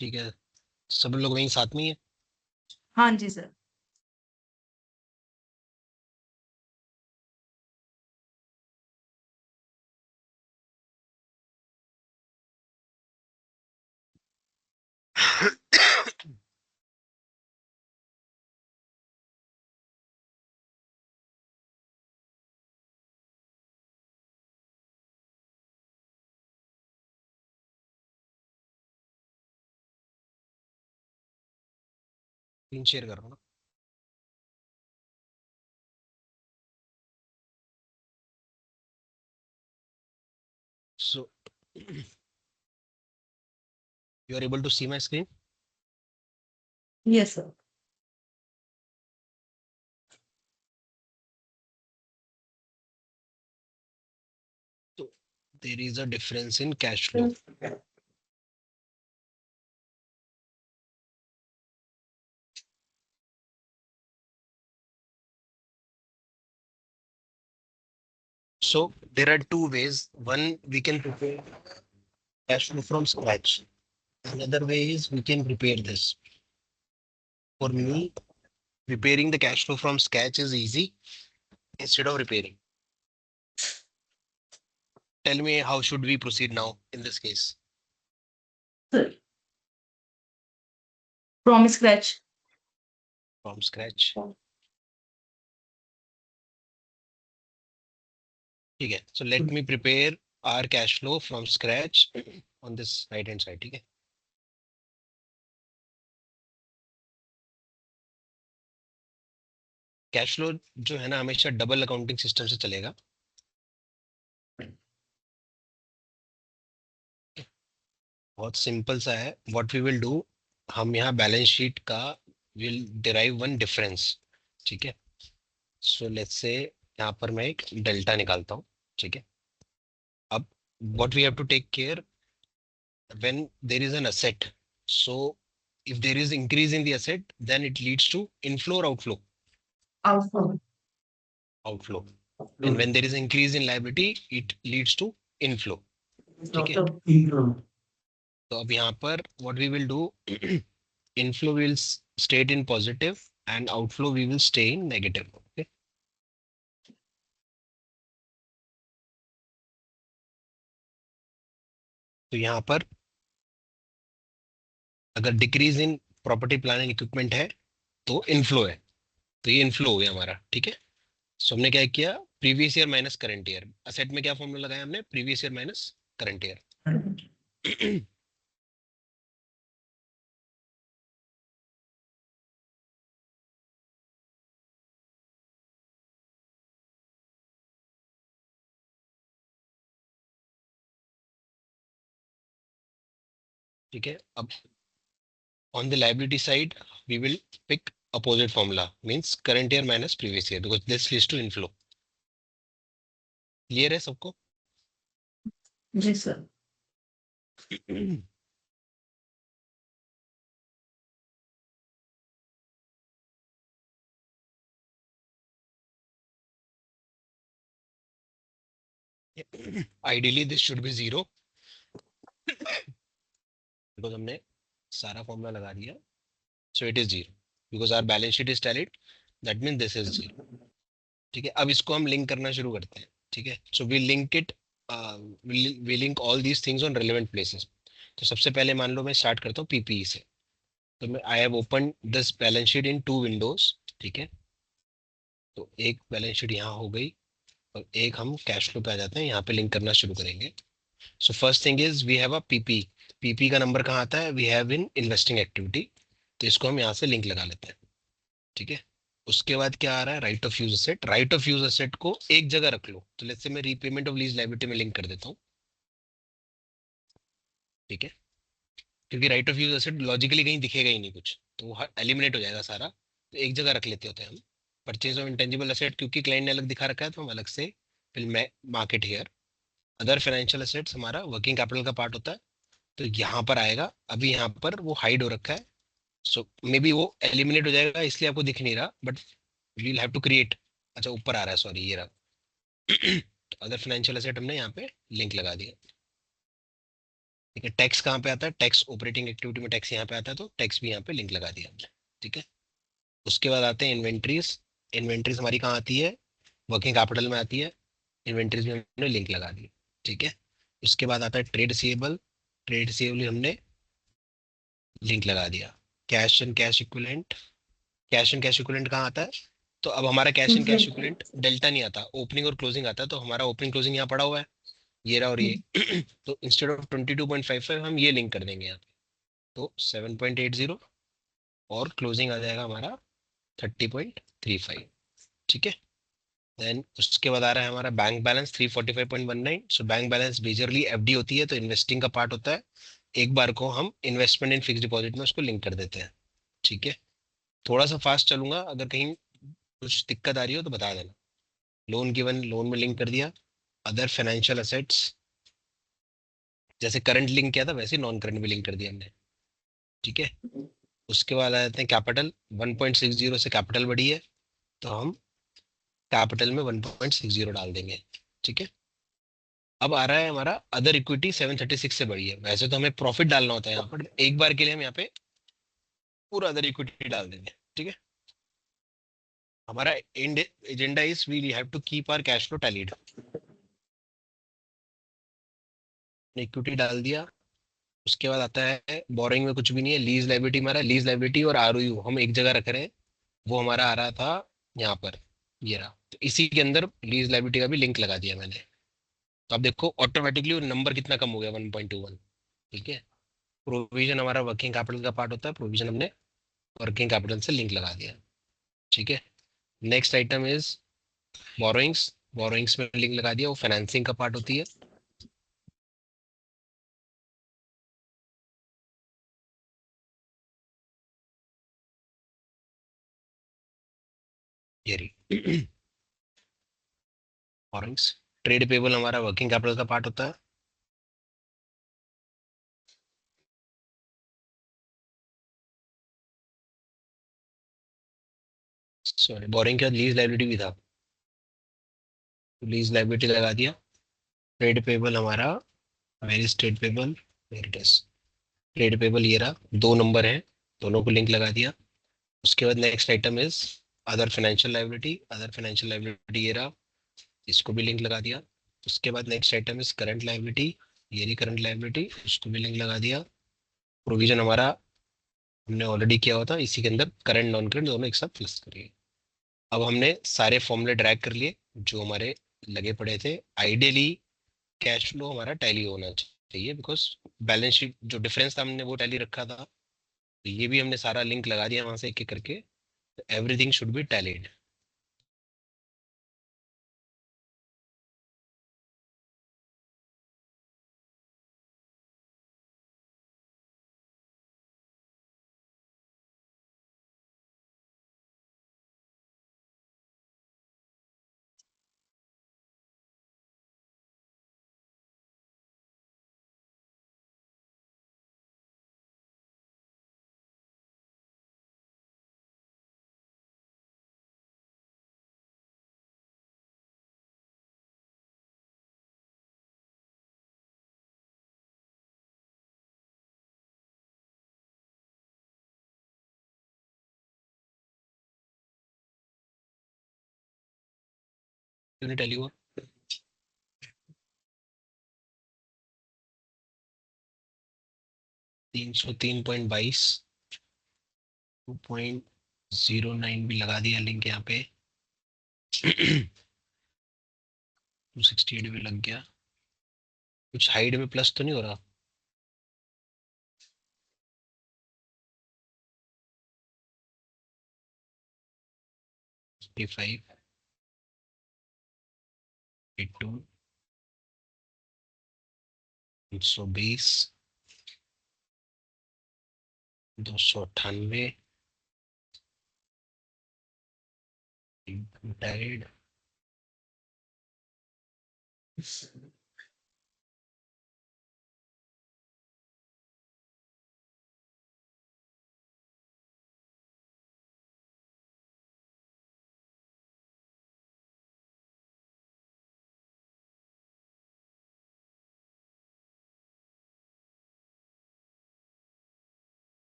ठीक है, सब लोग वहीं साथ में ही है। हाँ जी सर। स्क्रीन शेयर कर रहा हूँ ना। So you are able to see my screen? Yes sir. तो there is a difference in cash flow. So there are two ways. One, we can prepare cash flow from scratch. Another way is we can prepare this. For me, preparing the cash flow from scratch is easy instead of repairing. Tell me how should we proceed now in this case? Sir from scratch. From scratch. ठीक है. So let me prepare our cash flow from scratch on this right hand side. ठीक है. Cash flow जो है ना हमेशा double accounting system से चलेगा. बहुत सिंपल सा है. व्हाट वी विल डू, हम यहाँ बैलेंस शीट का विल डिराइव वन डिफरेंस. ठीक है. सो लेट्स से यहाँ पर मैं एक डेल्टा निकालता हूँ. ठीक है. अब what we have to take care when there is an asset. So if there is increase in the asset, then it leads to inflow or outflow. Outflow. Outflow. And when there is increase in liability, it leads to inflow. ठीक है. तो अब यहाँ पर what we will do, inflow will state in positive and outflow we will stay in negative. Okay. तो यहाँ पर अगर decrease in property plan and equipment है तो इनफ्लो है. तो ये इनफ्लो हो गया हमारा. ठीक है. सो हमने क्या किया, previous year minus current year. Asset में क्या फॉर्मूला लगाया हमने, previous year minus current year. ठीक है. अब on the liability side we will pick opposite formula, means current year minus previous year, because this leads to inflow. Clear है सबको? जी sir. Ideally this should be zero because हमने सारा formula लगा दिया. So it is zero because our balance sheet is tallied, that means this is zero. ठीक है. अब इसको हम लिंक करना शुरू करते हैं. ठीक है. So we link it, we link all these things on relevant places. तो सबसे पहले मान लो मैं स्टार्ट करता हूँ पीपीई से. तो मैं I have open this balance sheet in two windows. ठीक है. तो एक बैलेंस शीट यहाँ हो गई और एक हम कैश फ्लो पे आ जाते हैं. यहाँ पे लिंक करना शुरू करेंगे. So first thing is we have a PP. PP का नंबर कहाँ आता है, we have in investing activity. तो इसको हम यहाँ से लिंक लगा लेते हैं. ठीक है. उसके बाद क्या आ रहा है, right of use asset. Right of use asset को एक जगह रख लो. तो लेट्स से मैं रीपेमेंट ऑफ लीज लायबिलिटी में लिंक कर देता हूँ. ठीक है. क्योंकि right of use asset logically कहीं दिखेगा ही नहीं कुछ, तो वो एलिमिनेट हो जाएगा सारा. तो एक जगह रख लेते होते हैं हम. परचेज ऑफ इंटेंजिबल एसेट क्योंकि क्लाइंट ने अलग दिखा रखा है तो हम अलग से फिर मैं market here. Other financial assets हमारा वर्किंग कैपिटल का पार्ट होता है. तो यहाँ पर आएगा. अभी यहाँ पर वो हाइड हो रखा है. सो मे बी वो एलिमिनेट हो जाएगा इसलिए आपको दिख नहीं रहा, but we will have to create. अच्छा ऊपर आ रहा है, सॉरी ये रहा. तो अदर फाइनेंशियल एसेट हमने यहाँ पे लिंक लगा दिया. ठीक है, टैक्स कहाँ पे आता है, टैक्स ऑपरेटिंग एक्टिविटी में टैक्स यहाँ पे आता है, तो टैक्स भी यहाँ पे लिंक लगा दिया हमने। ठीक है, उसके बाद आते हैं इन्वेंट्रीज। इन्वेंट्रीज हमारी कहाँ आती है, वर्किंग कैपिटल में आती है, इन्वेंट्रीज में हमने लिंक लगा दी। ठीक है, उसके बाद आता है ट्रेड रिसीवेबल। ट्रेड रिसीवेबल हमने लिंक लगा दिया। Cash and cash equivalent, cash and cash equivalent कहाँ आता है, तो अब हमारा cash and cash equivalent delta नहीं आता, ओपनिंग और क्लोजिंग आता है, तो हमारा ओपनिंग क्लोजिंग यहाँ पड़ा हुआ है, ये रहा और ये। तो इंस्टेड ऑफ 22.55 हम ये लिंक कर देंगे यहाँ पे, तो 7.80, और क्लोजिंग आ जाएगा हमारा 30.35। ठीक है, देन उसके बाद आ रहा है हमारा bank balance 345.19। So bank balance majorly FD होती है, तो इन्वेस्टिंग का पार्ट होता है, एक बार को हम इन्वेस्टमेंट इन फिक्स डिपॉजिट में उसको लिंक कर देते हैं। ठीक है, थोड़ा सा फास्ट चलूंगा, अगर कहीं कुछ दिक्कत आ रही हो तो बता देना। लोन गिवन, लोन में लिंक कर दिया। अदर फाइनेंशियल असेट्स, जैसे करंट लिंक किया था वैसे नॉन करंट भी लिंक कर दिया हमने। ठीक है, उसके बाद आ जाते हैं कैपिटल। 1.60 से कैपिटल बढ़ी है, तो हम कैपिटल में 1.60 डाल देंगे। ठीक है, अब आ रहा है हमारा अदर इक्विटी 736 से बढ़ी है, वैसे तो हमें प्रॉफिट डालना होता है यहाँ पर, एक बार के लिए हम यहाँ पे पूरा अदर इक्विटी डाल देंगे। ठीक है, हमारा agenda is we have to keep our cash flow tallied. Equity डाल दिया। उसके बाद आता है बोरिंग में कुछ भी नहीं है, लीज लाइबिलिटी, हमारा लीज लाइबिलिटी और आरओयू हम एक जगह रख रहे हैं, वो हमारा आ रहा था यहाँ पर, ये रहा, तो इसी के अंदर लीज लाइबिलिटी का भी लिंक लगा दिया मैंने। तो अब देखो ऑटोमेटिकली नंबर कितना कम हो गया, 1.21। ठीक है, प्रोविजन हमारा वर्किंग कैपिटल का पार्ट होता है, प्रोविजन हमने वर्किंग कैपिटल से लिंक लगा दिया। ठीक है, next item is borrowings. Borrowings में लिंक लगा दिया, वो फाइनेंसिंग का पार्ट होती है। ये रही बोरोइंग्स। ट्रेड पेबल हमारा वर्किंग कैपिटल का पार्ट होता है। सॉरी, बोरिंग के बाद लीज लाइबिलिटी भी था, तो लीज लाइबिलिटी लगा दिया। ट्रेड पेबल हमारा, where is trade payable, where it is, trade payable ये रहा, दो नंबर है, दोनों को लिंक लगा दिया। उसके बाद next item is other financial liability. Other financial liability ये रहा, इसको भी लिंक लगा दिया। उसके बाद next item is current liability, ये रही करंट लाइबिलिटी, उसको भी लिंक लगा दिया। प्रोविजन हमारा हमने ऑलरेडी किया हुआ था, इसी के अंदर करंट नॉन करंट दोनों एक साथ प्लस करिए। अब हमने सारे फॉर्मूले ड्रैग कर लिए जो हमारे लगे पड़े थे। आइडियली कैश फ्लो हमारा टैली होना चाहिए, बिकॉज बैलेंस शीट जो डिफरेंस था हमने वो टैली रखा था, तो ये भी हमने सारा लिंक लगा दिया वहां से एक एक करके, everything should be tallied. Unit tally हुआ। 303.22, 2.09 भी लगा दिया लिंक यहाँ पे। 268 भी लग गया। कुछ हाइड में प्लस तो नहीं हो रहा, 55, 82, 120, 298, died.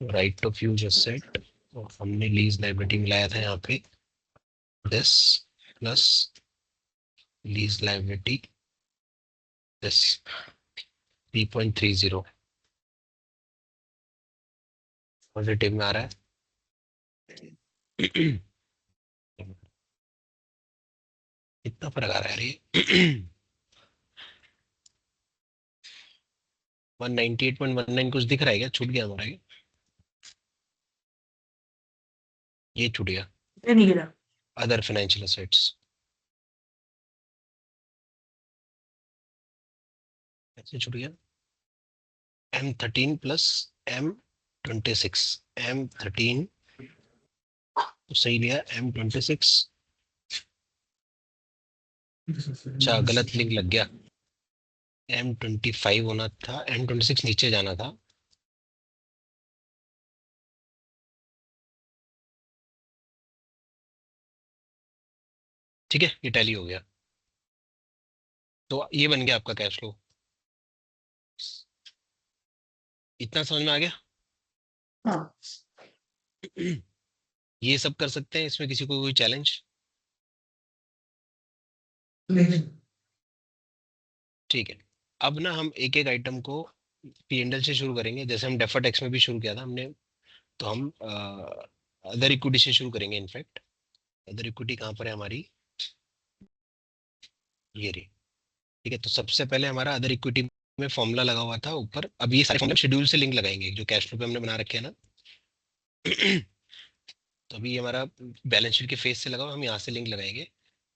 Right of use asset, और हमने लीज लाइबिलिटी मिलाया था यहाँ पे, this plus lease liability this 3.30 positive में आ रहा है। इतना फर्क आ रहा है ये। 198.19 कुछ दिख रहा है क्या, छूट गया हमारा ये छूट गया। ये नहीं गिरा। अदर फाइनेंशियल असेट्स कैसे छूट गया, M13 प्लस M26, M13 तो सही लिया, M26 अच्छा गलत लिंक लग गया, M25 होना था, M26 नीचे जाना था। ठीक है, ये टैली हो गया, तो ये बन गया आपका कैश फ्लो। इतना समझ में आ गया। हाँ। ये सब कर सकते हैं, इसमें किसी को कोई चैलेंज। नहीं। ठीक है, अब ना हम एक एक आइटम को P&L से शुरू करेंगे, जैसे हम डेफर टैक्स में भी शुरू किया था हमने। तो हम अदर इक्विटी से शुरू करेंगे इनफैक्ट। अदर इक्विटी कहाँ पर है हमारी, ये रही। ठीक है, तो सबसे पहले हमारा अदर इक्विटी में फॉर्मूला लगा हुआ था ऊपर, अब ये सारे फॉर्मूला शेड्यूल से लिंक लगाएंगे जो कैश फ्लो पे हमने बना रखे हैं ना। तो अभी हमारा बैलेंस शीट के फेस से लगा हुआ, हम यहाँ से लिंक लगाएंगे।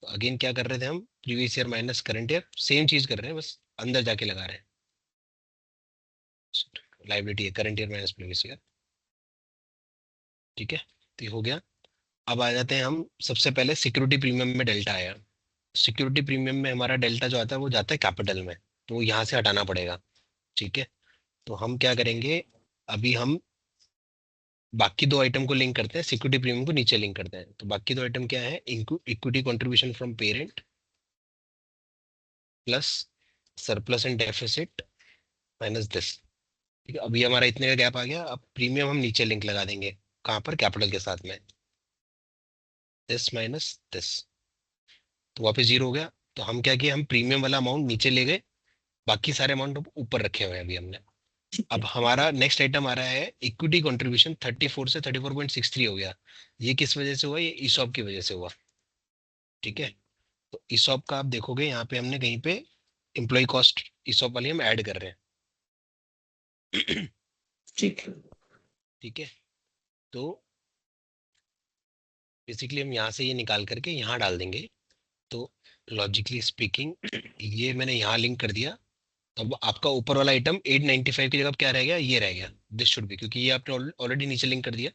तो अगेन क्या कर रहे थे हम, previous year minus current year, same चीज कर रहे हैं, बस अंदर जाके लगा रहे हैं। लाइबिलिटी है current year minus previous year. ठीक है, तो ये हो गया। अब आ जाते हैं हम, सबसे पहले सिक्योरिटी प्रीमियम में डेल्टा आया। सिक्योरिटी प्रीमियम में हमारा डेल्टा जो आता है वो जाता है कैपिटल में, तो वो यहाँ से हटाना पड़ेगा। ठीक है, तो हम क्या करेंगे, अभी हम बाकी दो आइटम को लिंक करते हैं, सिक्योरिटी प्रीमियम को नीचे लिंक करते हैं। तो बाकी दो आइटम क्या है, equity contribution from parent plus surplus and deficit minus this. ठीक है, अभी हमारा इतने का गैप आ गया, अब प्रीमियम हम नीचे लिंक लगा देंगे, कहाँ पर, कैपिटल के साथ में, दिस माइनस दिस, तो वापस जीरो हो गया। तो हम क्या किए, हम प्रीमियम वाला अमाउंट नीचे ले गए, बाकी सारे अमाउंट ऊपर रखे हुए हैं अभी हमने। ठीक अब है। हमारा नेक्स्ट आइटम आ रहा है इक्विटी कंट्रीब्यूशन, 34 से 34.63 हो गया। ये किस वजह से हुआ, ये ईसॉप की वजह से हुआ। ठीक है, तो ईसॉप का आप देखोगे यहाँ पे हमने कहीं पे एम्प्लॉय कॉस्ट ईसॉप वाली हम ऐड कर रहे हैं। ठीक है। ठीक है, तो बेसिकली हम यहाँ से ये निकाल करके यहाँ डाल देंगे। तो लॉजिकली स्पीकिंग ये मैंने यहाँ लिंक कर दिया। अब आपका ऊपर वाला आइटम 895 की जगह क्या रह गया, ये रह गया, दिस शुड बी, क्योंकि ये आपने ऑलरेडी नीचे लिंक कर दिया।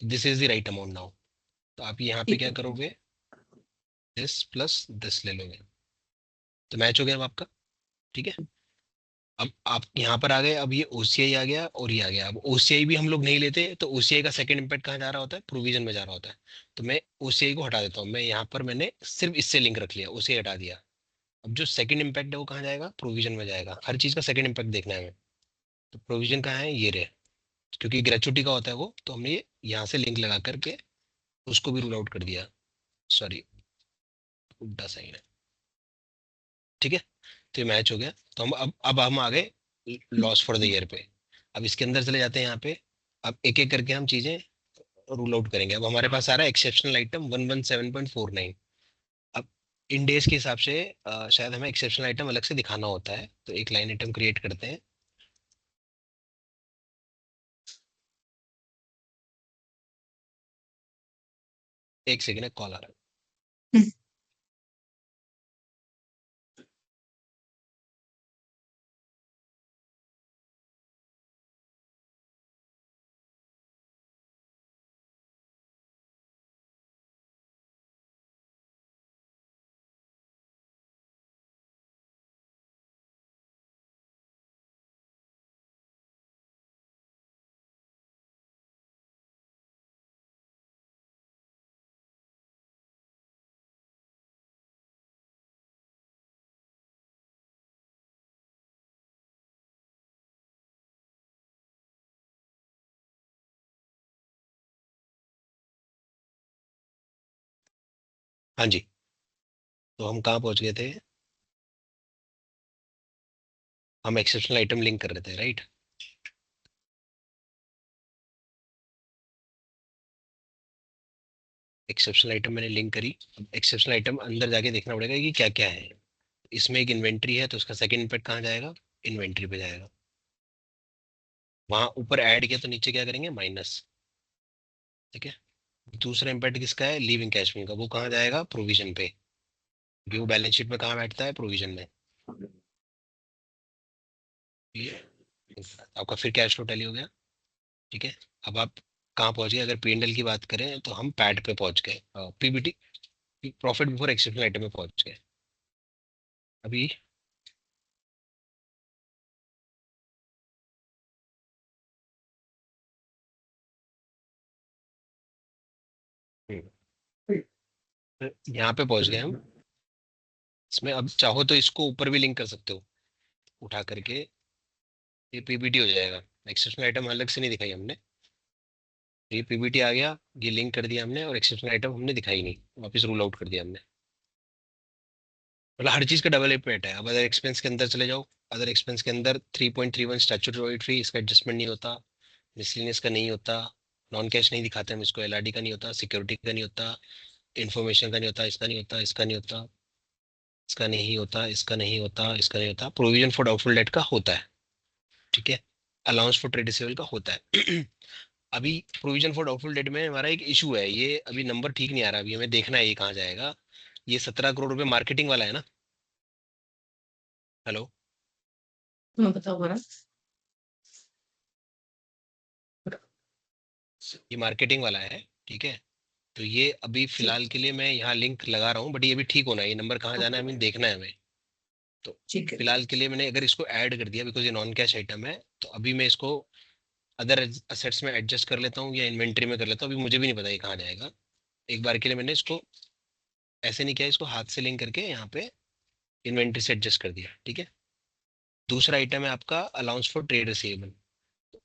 This is the right amount now. तो आप यहाँ पे ठीक क्या है। करोगे, दिस प्लस दिस ले लोगे, तो मैच हो गया अब आपका। ठीक है, अब आप यहाँ पर आ गए, अब ये ओसीआई आ गया और ये आ गया। अब ओसीआई भी हम लोग नहीं लेते, तो ओसीआई का सेकंड इम्पैक्ट कहाँ जा रहा होता है, प्रोविजन में जा रहा होता है। तो मैं ओसीआई को हटा देता हूँ, मैं यहाँ पर मैंने सिर्फ इससे लिंक रख लिया, ओसीआई हटा दिया। अब जो सेकंड इम्पैक्ट है वो कहाँ जाएगा, प्रोविजन में जाएगा। हर चीज का सेकंड इम्पैक्ट देखना है हमें। तो प्रोविजन कहाँ है, ये रहे, क्योंकि ग्रेचुटी का होता है वो, तो हमने ये यहाँ से लिंक लगा करके उसको भी रूल आउट कर दिया। सॉरी, उल्टा साइन है। ठीक है, तो ये मैच हो गया। तो हम अब हम आ गए लॉस फॉर द ईयर पे। अब इसके अंदर चले जाते हैं यहाँ पे। अब एक एक करके हम चीजें रूल आउट करेंगे। अब हमारे पास आ रहा है एक्सेप्शनल आइटम 117.49। अब इन डेज के हिसाब से शायद हमें एक्सेप्शनल आइटम अलग से दिखाना होता है, तो एक लाइन आइटम क्रिएट करते हैं। एक सेकेंड, कॉल आ रहा है। हाँ जी, तो हम कहाँ पहुंच गए थे? हम एक्सेप्शनल आइटम लिंक कर रहे थे, राइट? एक्सेप्शनल आइटम मैंने लिंक करी। अब एक्सेप्शनल आइटम अंदर जाके देखना पड़ेगा कि क्या क्या है। इसमें एक इन्वेंट्री है, तो उसका सेकंड इम्पैक्ट कहाँ जाएगा? इन्वेंट्री पे जाएगा। वहां ऊपर ऐड किया तो नीचे क्या करेंगे? माइनस। ठीक है। दूसरा इम्पैक्ट किसका है? लीविंग कैश फ्लो का। वो कहाँ जाएगा? प्रोविजन पे। क्योंकि वो बैलेंस शीट में कहाँ बैठता है? प्रोविजन में। ये आपका फिर कैश फ्लो टैली हो गया। ठीक है। अब आप कहाँ पहुंच गए? अगर P&L की बात करें तो हम पैट पे पहुंच गए, PBT, profit before exceptional item में पहुंच गए अभी। तो यहाँ पे पहुंच गए हम। इसमें अब चाहो तो इसको ऊपर भी लिंक कर सकते हो, उठा करके। ये पीबीटी हो जाएगा। एक्सेप्शनल आइटम अलग से नहीं दिखाई हमने। ये पीबीटी आ गया, ये लिंक कर दिया हमने, और एक्सेप्शनल आइटम हमने दिखाई नहीं, वापस रूल आउट कर दिया हमने। मतलब हर चीज का डबल इम्पैक्ट है। अब अदर एक्सपेंस के अंदर चले जाओ। अदर एक्सपेंस के अंदर 3.31 स्टैट्यूटरी फी, इसका एडजस्टमेंट नहीं होता। मिसलिनियस का नहीं होता। नॉन कैश नहीं दिखाते हम इसको। एलआरडी का नहीं होता, सिक्योरिटी का नहीं होता, इन्फॉर्मेशन का नहीं होता, इसका नहीं होता, इसका नहीं होता, इसका नहीं होता, इसका नहीं होता, इसका नहीं होता। प्रोविजन फॉर डाउटफुल डेट का होता है। ठीक है। अलाउंस फॉर ट्रेड रिसीवेबल का होता है। अभी प्रोविजन फॉर डाउटफुल डेट में हमारा एक इशू है, ये अभी नंबर ठीक नहीं आ रहा, अभी हमें देखना है ये कहाँ जाएगा। ये 17 करोड़ रुपए मार्केटिंग वाला है ना? हेलो? हाँ, बताओ बड़ा। ये मार्केटिंग वाला है। ठीक है। तो ये अभी ठीक फिलहाल के लिए मैं यहाँ लिंक लगा रहा हूँ, बट ये भी ठीक होना है। ये नंबर कहाँ जाना है ओके, हमें देखना है हमें। तो ठीक है। फिलहाल के लिए मैंने अगर इसको ऐड कर दिया, बिकॉज ये नॉन कैश आइटम है, तो अभी मैं इसको अदर असेट्स में एडजस्ट कर लेता हूँ या इन्वेंट्री में कर लेता हूँ। अभी मुझे भी नहीं पता ये कहाँ जाएगा। एक बार के लिए मैंने इसको ऐसे नहीं किया, इसको हाथ से लिंक करके यहाँ पे इन्वेंट्री से एडजस्ट कर दिया। ठीक है। दूसरा आइटम है आपका अलाउंस फॉर ट्रेड रिसीवेबल।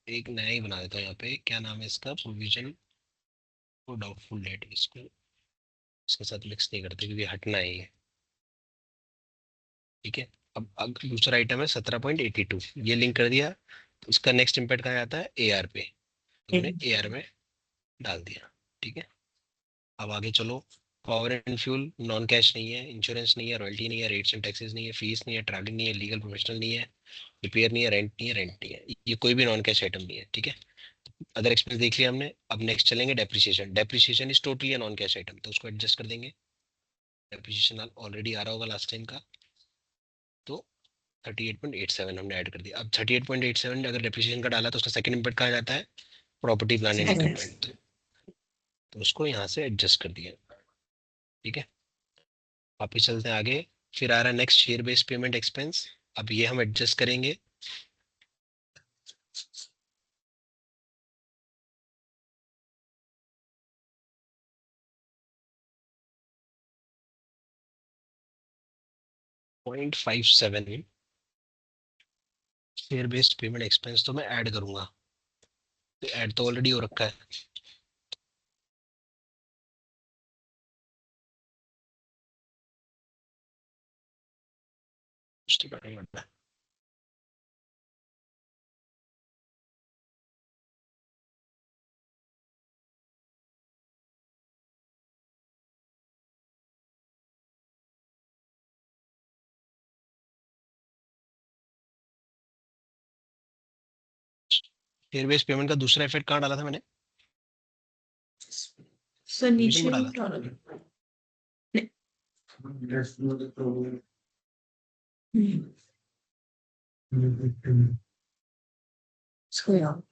एक नया ही बना देता हूँ यहाँ पे, क्या नाम है इसका? Provision for doubtful debt. इसको इसके साथ मिक्स नहीं करते क्योंकि हटना है ये। ठीक है। अब दूसरा आइटम है 17.82, ये लिंक कर दिया। तो इसका नेक्स्ट इम्पैक्ट कहाँ आता है? AR पे। तो मैंने AR में डाल दिया। ठीक है। अब आगे चलो। Power and fuel non cash नहीं है, इंश्योरेंस नहीं है, रॉयल्टी नहीं है, रेट्स एंड टैक्सेस नहीं है, फीस नहीं है, ट्रैवलिंग नहीं है, लीगल प्रोफेशनल नहीं है, रिपेयर नहीं है, रेंट नहीं है, रेंट नहीं है। ये कोई भी नॉन कैश आइटम नहीं है। ठीक है। अदर एक्सपेंस देख लिया हमने। अब नेक्स्ट चलेंगे depreciation. Depreciation is totally non cash item, तो उसको एडजस्ट कर देंगे। डेप्रिसिएशन ऑलरेडी आ रहा होगा लास्ट टाइम का। तो 38.87 हमने ऐड कर दिया। अब 38.87 अगर डेप्रिसिएशन का डाला तो उसका सेकंड इम्पैक्ट कहाँ जाता है? Property plant and equipment. तो उसको यहाँ से एडजस्ट कर दिया। ठीक है। वापिस चलते हैं आगे। फिर आ रहा है next share based payment expense. अब ये हम एडजस्ट करेंगे। .57 शेयर बेस्ड पेमेंट एक्सपेंस तो मैं ऐड करूंगा। तो ऐड तो ऑलरेडी हो रखा है। कुछ तो करना ही पड़ता है। शेयर बेस्ड पेमेंट का दूसरा इफेक्ट कहाँ डाला था मैंने? सर प्रोविजन में नीचे डाला। डालो। नहीं। हम्म, इसको यहाँ।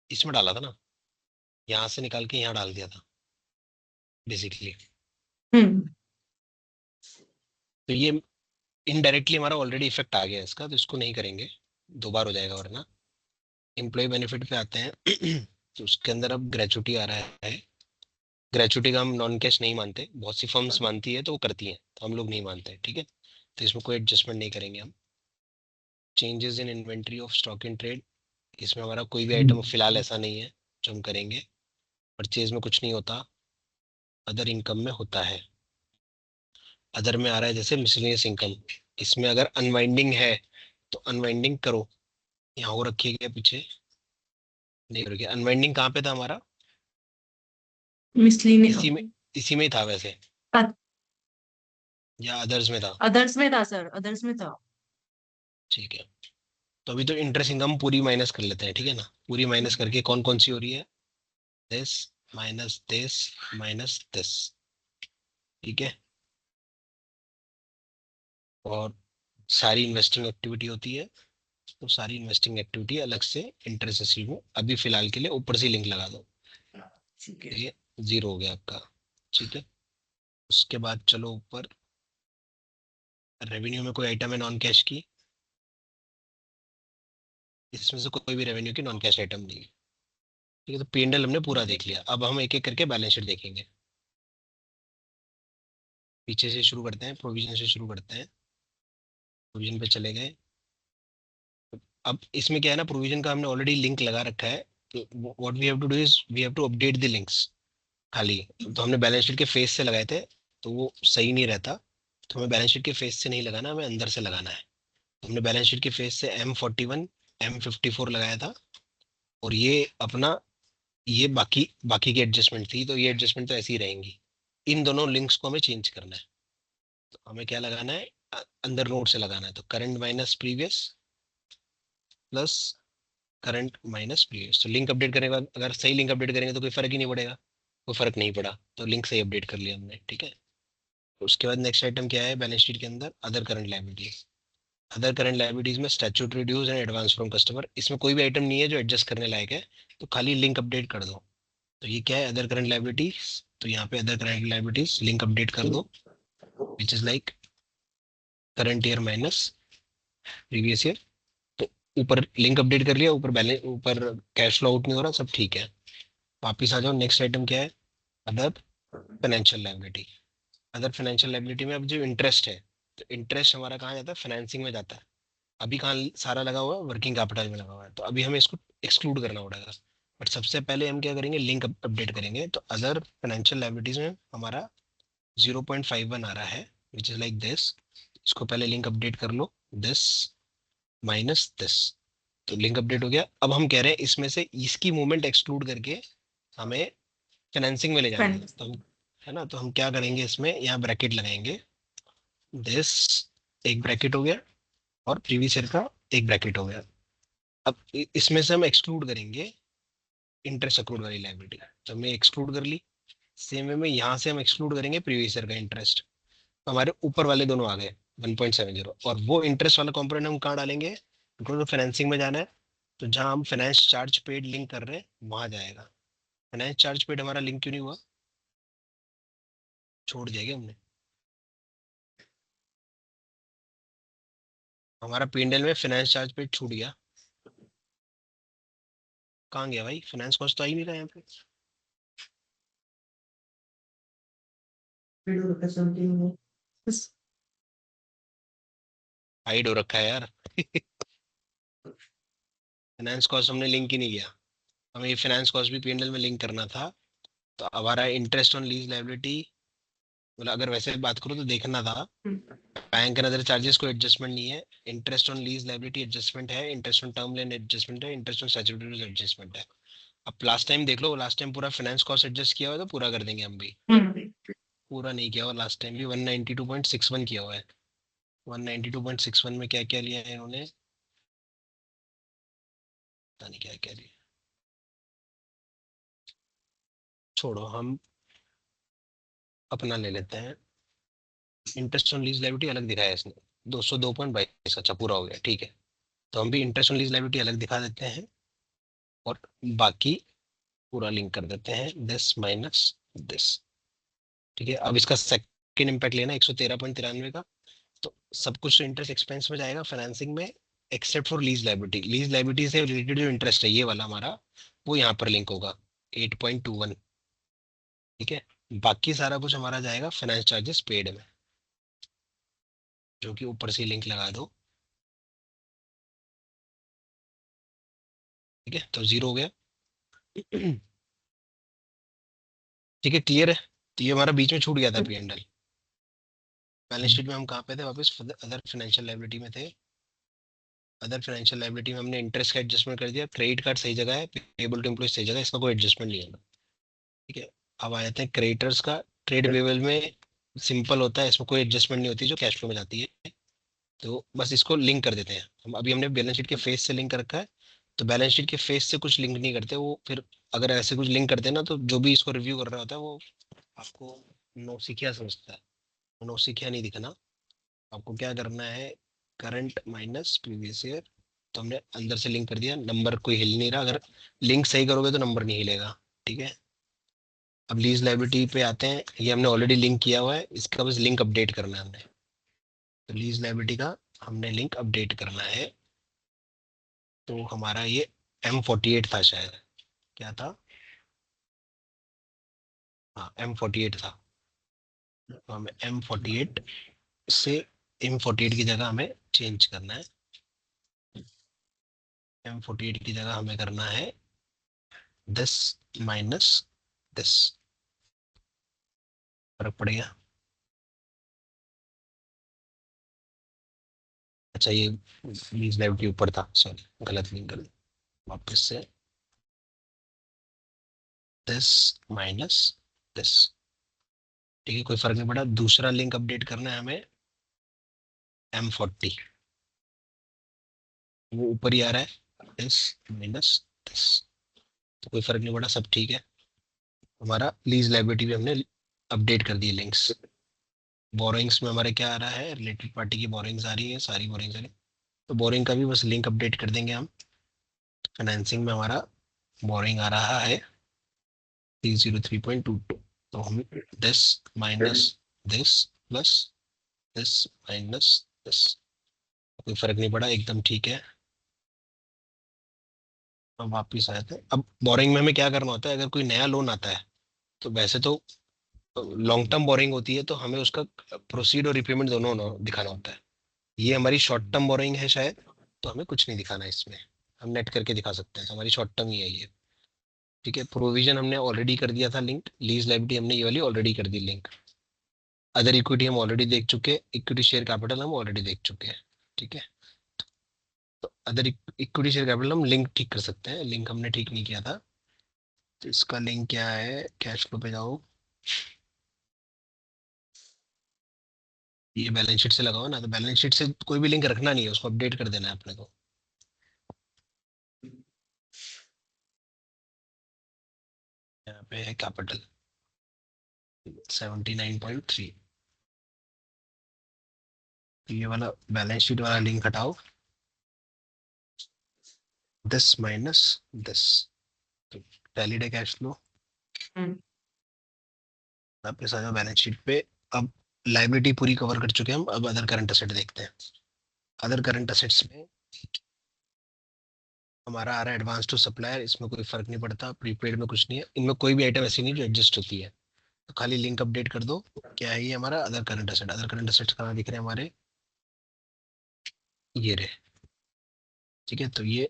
इसमें डाला था ना, यहाँ से निकाल के यहाँ डाल दिया था बेसिकली। हम्म, तो ये इनडायरेक्टली हमारा ऑलरेडी इफेक्ट आ गया है इसका, तो इसको नहीं करेंगे। दो बार हो जाएगा वरना। एम्प्लॉय बेनिफिट पे आते हैं। तो उसके अंदर अब ग्रेचुटी आ रहा है। ग्रेचुटी का हम नॉन कैश नहीं मानते, बहुत सी फर्म्स मानती है तो वो करती हैं, तो हम लोग नहीं मानते। ठीक है। तो इसमें कोई एडजस्टमेंट नहीं करेंगे हम। Changes in inventory of stock in trade, इसमें हमारा कोई भी आइटम फिलहाल ऐसा नहीं है जो हम करेंगे। परचेज में कुछ नहीं होता, अदर इनकम में होता है। अदर में आ रहा है जैसे मिसलेनियस इनकम, इसमें अगर अनवाइंडिंग है तो अनवाइंडिंग करो। यहाँ हो रखी है क्या पीछे? नहीं हो रखी। अनवाइंडिंग कहाँ पे था हमारा? इसी में, मिसलिनियस इसी में ही था वैसे, या अदर्स में था? अदर्स में था सर, अदर्स में था। ठीक है, तो अभी तो इंटरेस्ट इनकम पूरी माइनस कर लेते हैं, ठीक है ना? पूरी माइनस करके कौन कौन सी हो रही है? This minus this minus this, ठीक है। और सारी इन्वेस्टिंग एक्टिविटी होती है, तो सारी इन्वेस्टिंग एक्टिविटी अलग से इंटरेस्ट रिसीव में अभी फिलहाल के लिए ऊपर से लिंक लगा दो। ठीक है। ये जीरो हो गया आपका, ठीक है। उसके बाद चलो ऊपर, रेवेन्यू में कोई आइटम है नॉन कैश की? इसमें से कोई भी रेवेन्यू की नॉन कैश आइटम नहीं है, ठीक है। तो P&L हमने पूरा देख लिया, अब हम एक एक करके बैलेंस शीट देखेंगे। पीछे से शुरू करते हैं, प्रोविजन से शुरू करते हैं। प्रोविजन पे चले गए। अब इसमें क्या है ना, प्रोविजन का हमने ऑलरेडी लिंक लगा रखा है, तो what we have to do is we have to update the links. खाली तो हमने बैलेंस शीट के फेस से लगाए थे, तो वो सही नहीं रहता। तो हमें बैलेंस शीट के फेस से नहीं लगाना, हमें अंदर से लगाना है। तो हमने बैलेंस शीट के फेस से M41 M54 लगाया था। और ये अपना, ये बाकी बाकी की एडजस्टमेंट थी, तो ये एडजस्टमेंट तो ऐसी ही रहेंगी। इन दोनों लिंक्स को हमें चेंज करना है। तो हमें क्या लगाना है? अंदर नोट से लगाना है, तो current minus previous plus current minus previous. तो लिंक अपडेट करने के बाद अगर सही लिंक अपडेट करेंगे तो कोई फर्क ही नहीं पड़ेगा। कोई फर्क नहीं पड़ा तो लिंक सही अपडेट कर लिया हमने, ठीक है। उसके बाद नेक्स्ट आइटम क्या है बैलेंस शीट के अंदर? Other current liabilities. Other current liabilities में statutory dues and advance from customer, इसमें कोई भी आइटम नहीं है जो एडजस्ट करने लायक है, तो खाली लिंक अपडेट कर दो। तो ये क्या है? Other current liabilities. तो यहाँ पे other current liabilities link update कर दो, which is like current year minus previous year. तो ऊपर लिंक अपडेट कर लिया, ऊपर बैलेंस, ऊपर कैश फ्लो आउट नहीं हो रहा, सब ठीक है। वापिस आ जाओ, नेक्स्ट आइटम क्या है? Other financial liability. Other financial liability में अब जो इंटरेस्ट है, तो इंटरेस्ट हमारा कहाँ जाता है? फाइनेंसिंग में जाता है। अभी कहाँ सारा लगा हुआ है? वर्किंग कैपिटल में लगा हुआ है, तो अभी हमें इसको एक्सक्लूड करना पड़ेगा। बट सबसे पहले हम क्या करेंगे? लिंक अपडेट करेंगे। तो अदर फाइनेंशियल लायबिलिटीज में हमारा 0.51 आ रहा है, विच इज लाइक दिस। इसको पहले लिंक अपडेट कर लो, दिस माइनस दिस। तो लिंक अपडेट हो गया। अब हम कह रहे हैं इसमें से इसकी मूवमेंट एक्सक्लूड करके हमें फाइनेंसिंग में ले जानी है, तो हम, है ना, तो हम क्या करेंगे? इसमें यहाँ ब्रैकेट लगाएंगे, दिस एक ब्रैकेट हो गया, और प्रीवियस ईयर का एक ब्रैकेट हो गया। अब इसमें से हम एक्सक्लूड करेंगे इंटरेस्ट अक्रूड वाली लायबिलिटी, तो हमने एक्सक्लूड कर ली। सेम वे में यहाँ से हम एक्सक्लूड करेंगे प्रीवियस ईयर का इंटरेस्ट। तो हमारे ऊपर वाले दोनों आ गए 1.70, और वो इंटरेस्ट वाला कंपोनेंट हम कहाँ डालेंगे? बिकॉज वो फाइनेंसिंग में जाना है, तो जहाँ हम फाइनेंस चार्ज पेड लिंक कर रहे हैं वहां जाएगा। फाइनेंस चार्ज पेड हमारा लिंक क्यों नहीं हुआ? छोड़ दिया क्या हमने? हमारा P&L में फाइनेंस चार्ज पेड छूट गया। कहाँ गया भाई? फाइनेंस कॉस्ट तो आ ही नहीं रहा यहाँ पे। हाइड हो रखा है यार। फाइनेंस कॉस्ट हमने लिंक ही नहीं किया। हमें ये फाइनेंस कॉस्ट भी P&L में लिंक करना था। तो हमारा इंटरेस्ट ऑन लीज लायबिलिटी, मतलब अगर वैसे बात करूँ तो देखना था, बैंक एंड अदर चार्जेस कोई एडजस्टमेंट नहीं है। Interest on lease liability adjustment है, interest on term loan adjustment है, इंटरेस्ट ऑन स्टैट्यूटरी एडजस्टमेंट है। अब लास्ट टाइम देख लो, लास्ट टाइम पूरा फाइनेंस कॉस्ट एडजस्ट किया हुआ है, तो पूरा कर देंगे हम भी। पूरा नहीं किया हुआ, लास्ट टाइम भी 192.61 किया हुआ है। 192.61 में क्या क्या लिया है इन्होंने, पता नहीं क्या क्या लिया। छोड़ो, हम अपना ले लेते हैं। इंटरेस्ट ऑन लीज लायबिलिटी अलग दिखाया है इसने, 202.22, अच्छा पूरा हो गया, ठीक है। तो हम भी इंटरेस्ट ऑन लीज लायबिलिटी अलग दिखा देते हैं, और बाकी पूरा लिंक कर देते हैं दिस माइनस दिस, ठीक है। अब इसका सेकेंड इम्पैक्ट लेना 113.93 का। तो सब कुछ तो इंटरेस्ट एक्सपेंस में जाएगा फाइनेंसिंग में, except for lease liability. Lease liability से रिलेटेड जो इंटरेस्ट है ये वाला हमारा, वो यहाँ पर लिंक होगा 8.21, ठीक है। बाकी सारा कुछ हमारा जाएगा फाइनेंस चार्जेस पेड में, जो कि ऊपर से लिंक लगा दो, ठीक है। तो जीरो हो गया। ठीक है, क्लियर है। तो ये हमारा बीच में छूट गया था P&L। बैलेंस शीट में हम कहाँ पे थे वापस, अदर फाइनेंशियल लायबिलिटी में थे। अदर फाइनेंशियल लायबिलिटी में हमने इंटरेस्ट का एडजस्टमेंट कर दिया, क्रेडिट कार्ड सही जगह है, पेबल टू एम्प्लॉय सही जगह है, इसका कोई एडजस्टमेंट नहीं है। ठीक है, अब आ जाते हैं क्रेडिटर्स का। ट्रेड पेबल में सिंपल होता है, इसमें कोई एडजस्टमेंट नहीं होती जो कैश फ्लो में जाती है। तो बस इसको लिंक कर देते हैं हम, अभी हमने बैलेंस शीट के फेस से लिंक कर रखा है। तो बैलेंस शीट के फेस से कुछ लिंक नहीं करते वो, फिर अगर ऐसे कुछ लिंक करते हैं ना, तो जो भी इसको रिव्यू कर रहा होता है वो आपको नौसिखिया समझता है। नौसिखिया नहीं दिखना। आपको क्या करना है, करंट माइनस प्रीवियस ईयर। तो हमने अंदर से लिंक कर दिया, नंबर कोई हिल नहीं रहा, अगर लिंक सही करोगे तो नंबर नहीं हिलेगा। ठीक है, अब लीज लाइबिलिटी पे आते हैं, ये हमने ऑलरेडी लिंक किया हुआ है, इसका बस लिंक अपडेट करना है हमने। तो लीज लाइबिलिटी का हमने लिंक अपडेट करना है। तो हमारा ये M48 था शायद, क्या था, हाँ M48 था। तो हमें M48 से M48 की जगह हमें चेंज करना है। M48 की जगह हमें करना है दिस माइनस दिस। फर्क पड़ेगा। अच्छा ये लीज लाइबिलिटी ऊपर था, सॉरी गलत लिंक कर दिया। वापस से दिस माइनस दिस। ठीक है, कोई फर्क नहीं पड़ा। दूसरा लिंक अपडेट करना है हमें, M40, वो ऊपर ही आ रहा है, दिस माइनस दिस। तो कोई फर्क नहीं पड़ा, सब ठीक है। हमारा लीज लाइबिलिटी भी हमने अपडेट कर दिए लिंक्स। बोरोइंग्स में हमारे क्या आ रहा है, रिलेटेड पार्टी की बोरोइंग्स आ रही है, सारी बोरोइंग्स आ रही है। तो बोरोइंग का भी बस लिंक अपडेट कर देंगे हम। फाइनेंसिंग में हमारा बोरोइंग आ रहा है 303.22। तो हम this minus this plus this minus this. कोई फर्क नहीं पड़ा, एकदम ठीक है। अब वापिस आए थे, अब बोरिंग में हमें क्या करना होता है, अगर कोई नया लोन आता है तो वैसे तो लॉन्ग टर्म बोरिंग होती है, तो हमें उसका प्रोसीड और रिपेमेंट दोनों दिखाना होता है। ये हमारी शॉर्ट टर्म बोरिंग है शायद, तो हमें कुछ नहीं दिखाना है इसमें। हम नेट करके दिखा सकते हैं, तो हमारी शॉर्ट टर्म ही है ये। ठीक है, प्रोविजन हमने ऑलरेडी कर दिया था लिंक, लीज लाइबिलिटी हमने ये वाली ऑलरेडी कर दी लिंक। अदर इक्विटी हम ऑलरेडी देख चुके हैं, इक्विटी शेयर कैपिटल हम ऑलरेडी देख चुके हैं। ठीक है, तो अदर इक्विटी शेयर कैपिटल हम लिंक ठीक कर सकते हैं, लिंक हमने ठीक नहीं किया था। तो इसका लिंक क्या है, कैश फ्लो पे जाओ, ये बैलेंस शीट से लगाओ ना। तो बैलेंस शीट से कोई भी लिंक रखना नहीं है, उसको अपडेट कर देना है अपने को। यहाँ पे है कैपिटल 79.3। ये वाला बैलेंस शीट वाला लिंक हटाओ, दिस माइनस दिस। तो टैलीड है कैश फ्लो। हम्म, वापस आ जाओ बैलेंस शीट पे। अब लाइबिलिटी पूरी कवर कर चुके हैं हम, अब अदर करंट असेट देखते हैं। अदर करंट असेट्स में हमारा आ रहा है एडवांस टू सप्लायर, इसमें कोई फर्क नहीं पड़ता, प्रीपेड में कुछ नहीं है, इनमें कोई भी आइटम ऐसी नहीं जो एडजस्ट होती है। तो खाली लिंक अपडेट कर दो। क्या है ये हमारा other current asset, other current assets कहाँ दिख रहे हैं हमारे, ये रहे। ठीक है, तो ये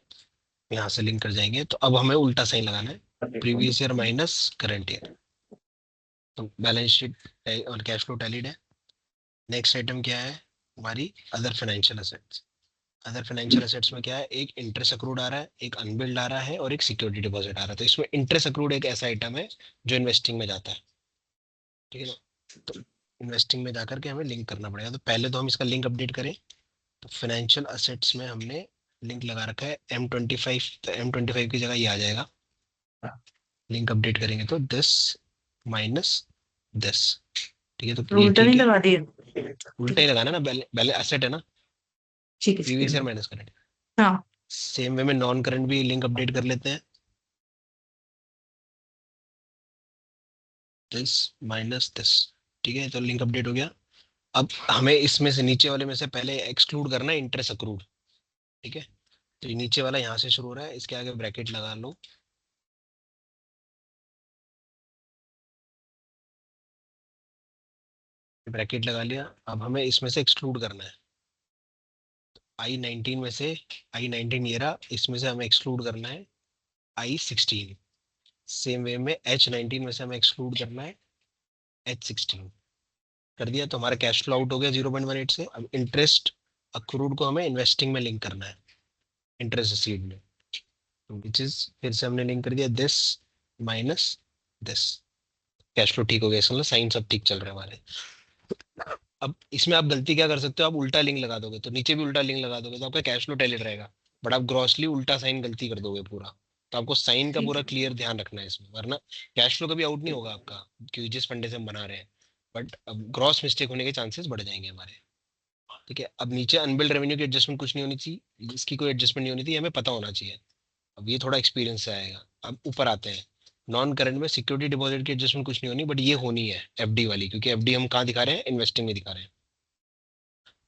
यहाँ से लिंक कर जाएंगे, तो अब हमें उल्टा साइन लगाना है, previous year minus current year. तो बैलेंस शीट और कैश फ्लो टैलीड है। नेक्स्ट आइटम क्या है हमारी, other financial assets. Other financial assets में क्या है, एक इंटरेस्ट अक्रूड आ रहा है, एक अनबिल्ड आ रहा है, और एक सिक्योरिटी डिपॉजिट आ रहा है। तो इसमें इंटरेस्ट अक्रूड एक ऐसा आइटम है जो इन्वेस्टिंग में जाता है। ठीक है ना, तो इन्वेस्टिंग में जाकर के हमें लिंक करना पड़ेगा। तो पहले तो हम इसका लिंक अपडेट करें। तो फाइनेंशियल असेट्स में हमने लिंक लगा रखा है M25, तो M25 की जगह ये आ जाएगा। लिंक अपडेट करेंगे तो दिस माइनस दिस। ठीक है, तो ये उल्टा नहीं ठीक है, लगा दिए। उल्टा ही लगाना ना, पहले पहले असेट है ना, ठीक प्रीवियस ईयर है। Minus current. हाँ। सेम वे में नॉन करंट भी लिंक अपडेट कर लेते हैं, दिस माइनस दिस। ठीक है, तो लिंक अपडेट हो गया। अब हमें इसमें से नीचे वाले में से पहले एक्सक्लूड करना है इंटरेस्ट अक्रूड। ठीक है, तो ये नीचे वाला यहाँ से शुरू हो रहा है, इसके आगे ब्रैकेट लगा लो। ब्रैकेट लगा लिया, अब हमें इसमें से एक्सक्लूड करना है I19 में से। I19 ये रहा, इसमें से हमें एक्सक्लूड करना है I16। सेम वे में H19 में से हमें एक्सक्लूड करना है H16, कर दिया तो हमारा कैश फ्लो आउट हो गया 0.18 से। अब इंटरेस्ट अक्रूड को हमें इन्वेस्टिंग में लिंक करना है, इंटरेस्ट रिसीव्ड में, विच इज फिर से हमने लिंक कर दिया this minus this. Cash flow ठीक हो गया, इसका मतलब साइन सब ठीक चल रहे हैं हमारे। अब इसमें आप गलती क्या कर सकते हो, आप उल्टा लिंक लगा दोगे तो नीचे भी उल्टा लिंक लगा दोगे तो आपका कैश फ्लो टैलिड रहेगा, बट आप ग्रॉसली उल्टा साइन गलती कर दोगे पूरा। तो आपको साइन का ठीक पूरा है। क्लियर ध्यान रखना है इसमें, वरना कैश फ्लो कभी आउट नहीं होगा आपका, क्योंकि जिस फंडे से हम बना रहे हैं, बट अब ग्रॉस मिस्टेक होने के चांसेस बढ़ जाएंगे हमारे। ठीक है, अब नीचे अनबिल्ड रेवेन्यू की एडजस्टमेंट कुछ नहीं होनी चाहिए, इसकी कोई एडजस्टमेंट नहीं होनी थी, हमें पता होना चाहिए। अब ये थोड़ा एक्सपीरियंस से आएगा। अब ऊपर आते हैं, नॉन करंट में सिक्योरिटी डिपॉजिट की एडजस्टमेंट कुछ नहीं होनी, बट ये होनी है एफडी वाली, क्योंकि एफडी हम कहाँ दिखा रहे हैं, इन्वेस्टिंग में दिखा रहे हैं।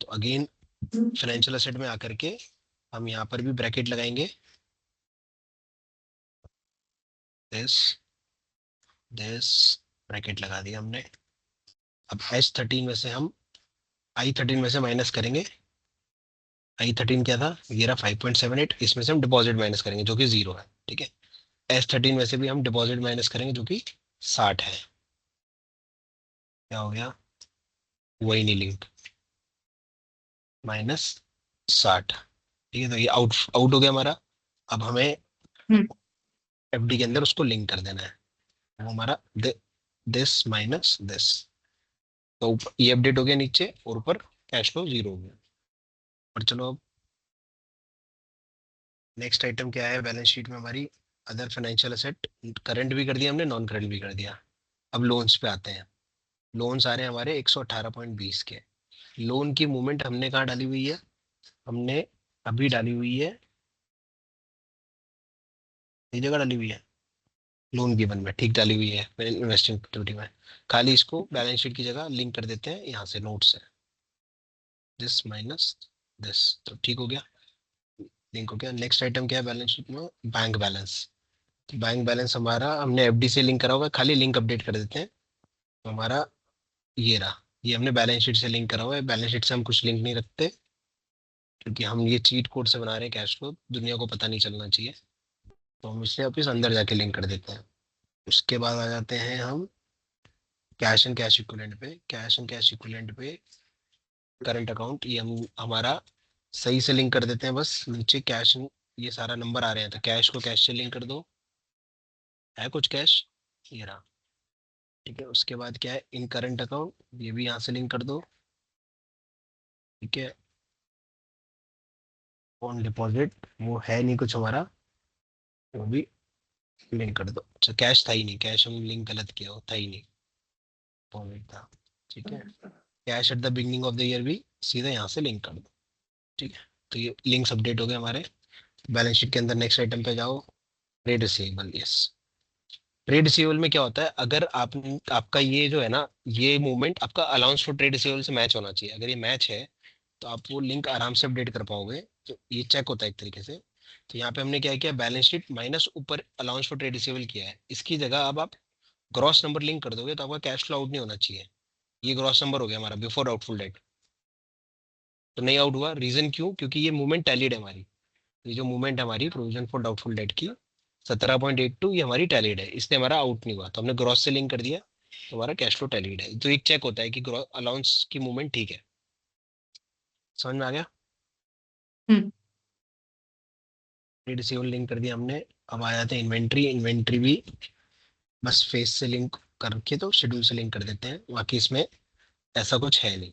तो अगेन फाइनेंशियल एसेट में आकर के हम यहाँ पर भी ब्रैकेट लगाएंगे, दिस दिस ब्रैकेट लगा दिया हमने। अब H13 में से हम I13 में से माइनस करेंगे। I13 क्या था, ये रहा 5.78, इसमें से हम डिपॉजिट माइनस करेंगे जो कि 0 है। ठीक है, H13 में से भी हम डिपॉजिट माइनस करेंगे जो कि 60 है। क्या हो गया, वही नहीं लिंक, -60। ठीक है, तो ये आउट आउट हो गया हमारा। अब हमें हम्म। एफडी के अंदर उसको लिंक कर देना है, वो हमारा दिस माइनस दिस। तो ये अपडेट हो गया नीचे, और ऊपर कैश फ्लो 0 हो गया। और चलो अब नेक्स्ट आइटम क्या है बैलेंस शीट में हमारी, अदर फाइनेंशियल असेट। करंट भी कर दिया हमने, नॉन करंट भी कर दिया। अब लोन्स पे आते हैं। लोन्स आ रहे हैं हमारे 118.20 के। लोन की मूवमेंट हमने कहाँ डाली हुई है, हमने अभी डाली हुई है, ये जगह डाली हुई है, लोन गिवन में ठीक डाली हुई है इन्वेस्टिंग एक्टिविटी में। खाली इसको बैलेंस शीट की जगह लिंक कर देते हैं यहाँ से, नोट से, दिस माइनस दिस, तो ठीक हो गया, लिंक हो गया। नेक्स्ट आइटम क्या है बैलेंस शीट में, बैंक बैलेंस। बैंक बैलेंस हमारा हमने एफडी से लिंक करा हुआ है, खाली लिंक अपडेट कर देते हैं। तो हमारा ये रहा, ये हमने बैलेंस शीट से लिंक करा हुआ है। बैलेंस शीट से हम कुछ लिंक नहीं रखते, क्योंकि हम ये चीट कोड से बना रहे हैं कैश फ्लो, दुनिया को पता नहीं चलना चाहिए। तो हम इससे वापस अंदर जाके लिंक कर देते हैं। उसके बाद आ जाते हैं हम कैश एंड कैश इक्विवेलेंट पे। कैश एंड कैश इक्विवेलेंट पे करंट अकाउंट, ये हम हमारा सही से लिंक कर देते हैं। बस नीचे कैश, ये सारा नंबर आ रहे हैं तो कैश को कैश से लिंक कर दो, है कुछ कैश, ये रहा। ठीक है, उसके बाद क्या है, इन करंट अकाउंट, ये भी यहाँ से लिंक कर दो। ठीक है, ऑन डिपॉजिट वो है नहीं कुछ हमारा, वो भी लिंक कर दो। अच्छा, कैश था ही नहीं, कैश हम लिंक गलत किया, हो था ही नहीं, डिपॉजिट था। ठीक है, cash at the beginning of the year भी सीधा यहाँ से लिंक कर दो। ठीक है, तो ये लिंक्स अपडेट हो गए हमारे। बैलेंस शीट के अंदर नेक्स्ट आइटम पे जाओ, trade receivable. Yes, trade receivable में क्या होता है, अगर आप, आपका ये जो है ना, ये मूवमेंट आपका अलाउंस फॉर ट्रेड रिसीवेबल से मैच होना चाहिए। अगर ये मैच है तो आप वो लिंक आराम से अपडेट कर पाओगे। तो ये चेक होता है एक तरीके से। तो यहाँ पे हमने क्या किया, बैलेंस शीट माइनस ऊपर अलाउंस फॉर ट्रेड रिसीवेबल किया है, इसकी जगह अब आप ग्रॉस नंबर लिंक कर दोगे तो आपका कैश फ्लो आउट नहीं होना चाहिए। ये ग्रॉस नंबर हो गया हमारा बिफोर आउटफुल डेट, तो नहीं आउट हुआ। रीजन क्यों, क्योंकि ये मूवमेंट टैलीड है हमारी। ये जो मूवमेंट है हमारी प्रोविजन फॉर डाउटफुल डेट की 17.82, ये हमारी टैलीड है, इसलिए हमारा आउट नहीं हुआ। तो हमने ग्रॉस से लिंक कर दिया तो हमारा कैश फ्लो टैलीड है। तो एक चेक होता है कि अलाउंस की मूवमेंट ठीक है। समझ में आ गया, हम्म। रिसीवेबल लिंक कर दिया हमने। अब आ जाते हैं इन्वेंट्री। इन्वेंट्री भी बस फेस से लिंक करके तो शेड्यूल से लिंक कर देते हैं, बाकी इसमें ऐसा कुछ है नहीं,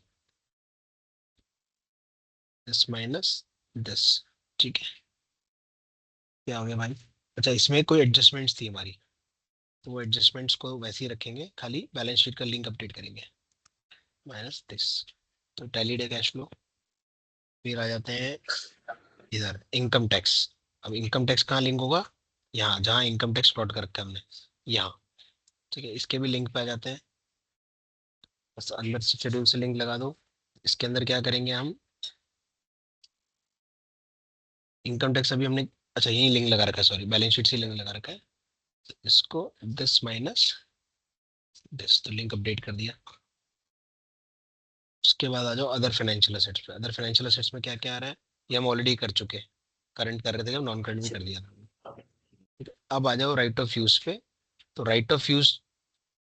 दिस माइनस दिस। ठीक है, क्या हो गया भाई, अच्छा इसमें कोई एडजस्टमेंट्स थी हमारी, तो वो एडजस्टमेंट्स को वैसे ही रखेंगे, खाली बैलेंस शीट का लिंक अपडेट करेंगे, माइनस दिस। तो टैलीड है कैश फ्लो। फिर आ जाते हैं इधर इनकम टैक्स। अब इनकम टैक्स कहाँ लिंक होगा, यहाँ जहाँ इनकम टैक्स प्लॉट कर रखा है हमने, यहाँ। ठीक है, इसके भी लिंक पे आ जाते हैं, बस अंदर से शेड्यूल से लिंक लगा दो। इसके अंदर क्या करेंगे हम, इनकम टैक्स अभी हमने, अच्छा यही लिंक लगा रखा है, सॉरी बैलेंस शीट से लिंक लगा रखा है। तो इसको दिस माइनस दिस, तो लिंक अपडेट कर दिया। उसके बाद आ जाओ अदर फाइनेंशियल असेट्स पे। अदर फाइनेंशियल असेट्स में क्या क्या आ रहा है, ये हम ऑलरेडी कर चुके, करंट कर रहे थे जब, नॉन करंट भी कर दिया था। ठीक है, अब आ जाओ राइट ऑफ यूज पे। तो राइट ऑफ यूज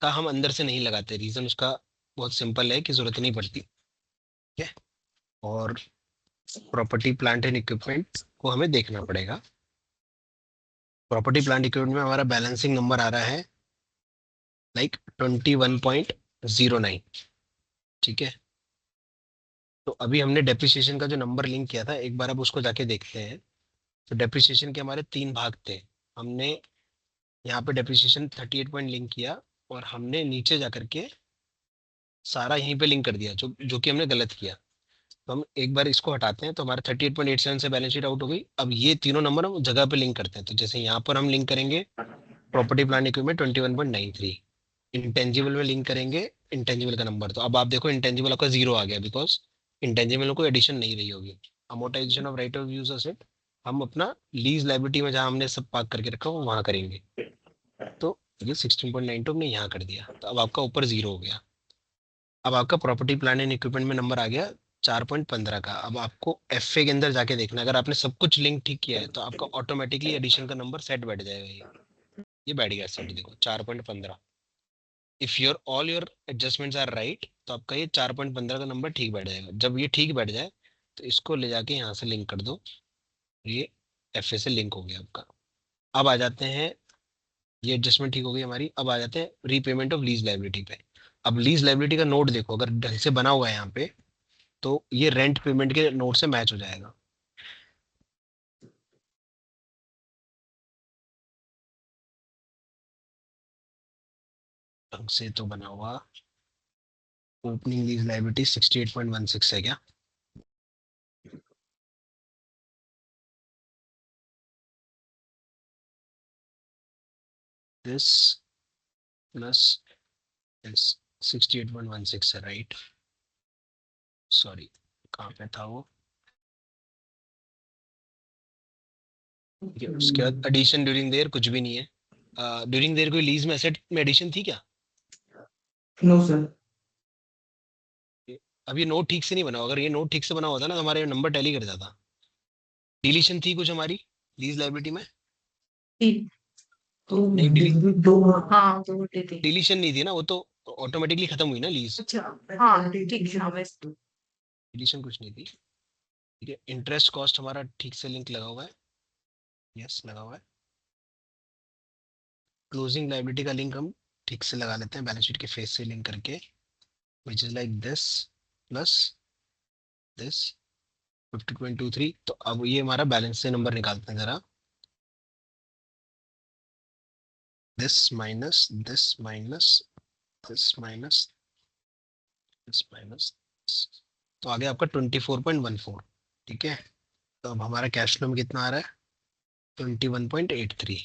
का हम अंदर से नहीं लगाते, रीजन उसका बहुत सिंपल है कि जरूरत नहीं पड़ती। ठीक है, और प्रॉपर्टी प्लांट एंड इक्विपमेंट को हमें देखना पड़ेगा। प्रॉपर्टी प्लांट इक्विपमेंट में हमारा बैलेंसिंग नंबर आ रहा है लाइक 21.09। ठीक है, तो अभी हमने डेप्रिसिएशन का जो नंबर लिंक किया था, एक बार अब उसको जाके देखते हैं। तो डेप्रिसिएशन के हमारे 3 भाग थे। हमने यहाँ पे डेप्रिसिएशन 38 पॉइंट लिंक किया, और हमने नीचे जा करके सारा यहीं पे लिंक कर दिया, जो जो कि हमने गलत किया। तो हम एक बार इसको हटाते हैं, तो हमारा 38.87 से बैलेंस शीट आउट हो गई। अब ये तीनों नंबर हम जगह पे लिंक करते हैं। तो जैसे यहाँ पर हम लिंक करेंगे प्रॉपर्टी प्लांट इक्विपमेंट 21.93, इंटेंजिबल में लिंक करेंगे इंटेंजिबल का नंबर। तो अब आप देखो इंटेंजिबल आपका जीरो आ गया, बिकॉज इंटेंजिबल में कोई एडिशन नहीं रही होगी। Amortisation of right of use asset हम अपना लीज लाइबिलिटी में जहाँ हमने सब पार्क करके रखा हो वहाँ करेंगे। तो ये 16.92 हमने यहाँ कर दिया, तो अब आपका ऊपर जीरो हो गया। अब आपका प्रॉपर्टी प्लान एंड इक्विपमेंट में नंबर आ गया 4.15 का। अब आपको एफ ए के अंदर जाके देखना, अगर आपने सब कुछ लिंक ठीक किया है तो आपका ऑटोमेटिकली एडिशन का नंबर सेट बैठ जाएगा। ये बैठ गया सेट, देखो 4.15। If your all your adjustments are right, तो आपका ये 4.15 का नंबर ठीक बैठ जाएगा। जब ये ठीक बैठ जाए तो इसको ले जाके यहाँ से लिंक कर दो, ये एफ ए से लिंक हो गया आपका। अब आ जाते हैं, ये एडजस्टमेंट ठीक हो गई हमारी। अब आ जाते हैं रीपेमेंट ऑफ लीज लाइबिलिटी पे। अब लीज लाइबिलिटी का नोट देखो, अगर ढंग से बना हुआ है यहाँ पे, तो ये रेंट पेमेंट के नोट से मैच हो जाएगा। ढंग से तो बना हुआ। ओपनिंग लीज लाइबिलिटी 68.16 है क्या? दिस प्लस दिस 68.16 है, राइट? सॉरी, कहाँ पे था वो? ठीक है, उसके बाद एडिशन ड्यूरिंग देयर कुछ भी नहीं है। ड्यूरिंग देयर कोई लीज में एसेट में एडिशन थी क्या? No sir. अब ये नोट ठीक से नहीं बना। अगर ये नोट ठीक से बना होता ना तो हमारे नंबर टैली कर जाता। डिलीशन थी कुछ हमारी लीज लाइबिलिटी में? ठीक। तो नहीं, दो, हाँ दो होते थे। डिलीशन नहीं थी ना, वो तो ऑटोमेटिकली खत्म हुई ना लीज। अच्छा, हाँ ठीक है, हाँ वैसे। डिलीशन कुछ नहीं थी। ठीक है, इंटरेस्ट कॉस्ट हमारा ठीक से लिंक लगा हुआ है। यस, लगा हुआ है। क्लोजिंग लाइबिलिटी का लिंक हम ठीक से लगा लेते हैं बैलेंस शीट के फेस से लिंक करके, which is like this plus this 50.23। तो अब ये हमारा बैलेंस से नंबर निकालते हैं जरा। This minus this minus this minus this minus, तो आ गया आपका 24.14। ठीक है, तो अब हमारा कैश फ्लो में कितना आ रहा है? 21.83।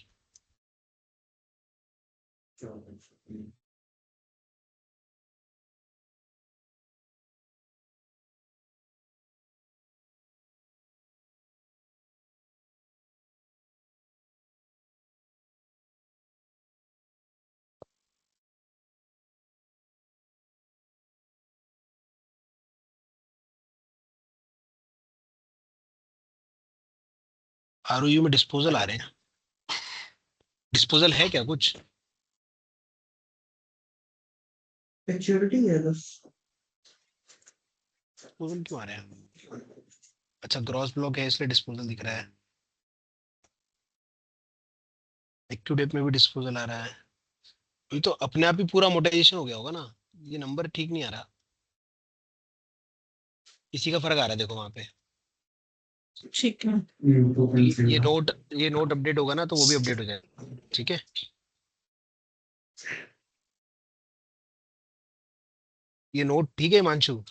आर में डिस्पोजल आ रहे हैं। डिस्पोजल है क्या कुछ? मैच्योरिटी है बस। डिस्पोजल क्यों आ रहे हैं? अच्छा, ग्रॉस ब्लॉक है इसलिए डिस्पोजल दिख रहा है। एक्टिव डेप में भी डिस्पोजल आ रहा है। ये तो अपने आप ही पूरा मोटाइजेशन हो गया होगा ना। ये नंबर ठीक नहीं आ रहा। इसी का फर्क आ रहा है, देखो वहां पे। ठीक है। ये नोट अपडेट होगा ना, तो वो भी अपडेट हो जाएगा। ठीक है, ये नोट ठीक है हिमांशु?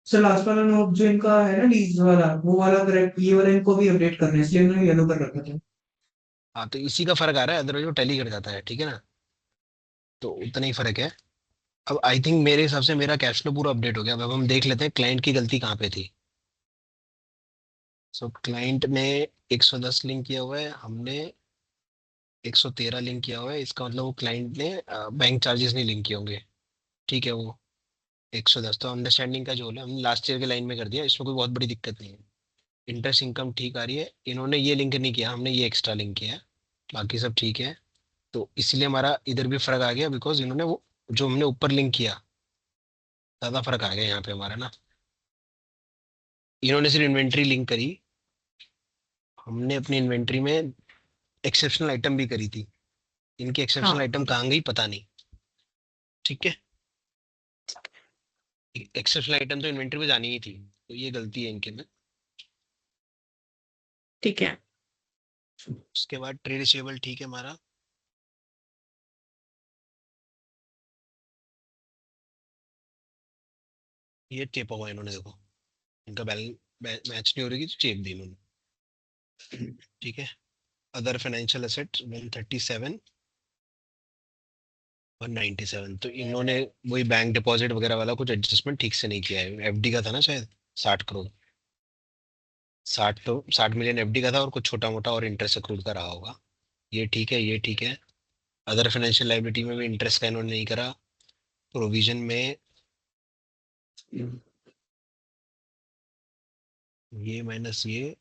सर लास्ट वाला नोट जो इनका है ना लीज वाला, वो वाला करेक्ट, ये वाला इनको भी अपडेट करना है, इसलिए उन्होंने येलो कर रखा था। हाँ, तो इसी का फर्क आ रहा है, अदरवाइज वो टैली कर जाता है। ठीक है ना, तो उतना ही फर्क है। अब आई थिंक मेरे हिसाब से मेरा कैश फ्लो पूरा अपडेट हो गया। अब हम देख लेते हैं क्लाइंट की गलती कहाँ पे थी। सो क्लाइंट ने 110 लिंक किया हुआ है, हमने 113 लिंक किया हुआ है। इसका मतलब वो क्लाइंट ने बैंक चार्जेस नहीं लिंक किए होंगे। ठीक है, वो 110 तो अंडरस्टैंडिंग का जो है हम लास्ट ईयर के लाइन में कर दिया, इसमें कोई बहुत बड़ी दिक्कत नहीं है। इंटरेस्ट इनकम ठीक आ रही है। इन्होंने ये लिंक नहीं किया, हमने ये एक्स्ट्रा लिंक किया है। बाकी सब ठीक है। तो इसलिए हमारा इधर भी फर्क आ गया, बिकॉज इन्होंने वो जो हमने ऊपर लिंक किया, ज्यादा फर्क आ गया यहाँ पे हमारा ना। इन्होंने सिर्फ इन्वेंट्री लिंक करी, हमने अपनी इन्वेंट्री में एक्सेप्शनल आइटम भी करी थी। इनकी एक्सेप्शनल हाँ आइटम कहाँ गई पता नहीं। ठीक है, एक्सेप्शनल आइटम तो इन्वेंट्री में जानी ही थी, तो ये गलती है इनके में। ठीक है। उसके बाद ट्रेड रिसीवेबल ठीक है हमारा। ये चेपा हुआ इन्होंने, देखो इनका बैलेंस मैच नहीं हो रही, तो चेप दी इन्होंने। ठीक है, अदर फाइनेंशियल एसेट 137 197, तो इन्होंने वही बैंक डिपॉजिट वगैरह वाला कुछ एडजस्टमेंट ठीक से नहीं किया है। एफडी का था ना शायद 60 करोड़, 60 मिलियन एफडी का था, और कुछ छोटा मोटा और इंटरेस्ट अक्रूड का रहा होगा। ये ठीक है, ये ठीक है। अदर फाइनेंशियल लाइबिलिटी में भी इंटरेस्ट का इन्होंने नहीं करा। प्रोविजन में ये माइनस ये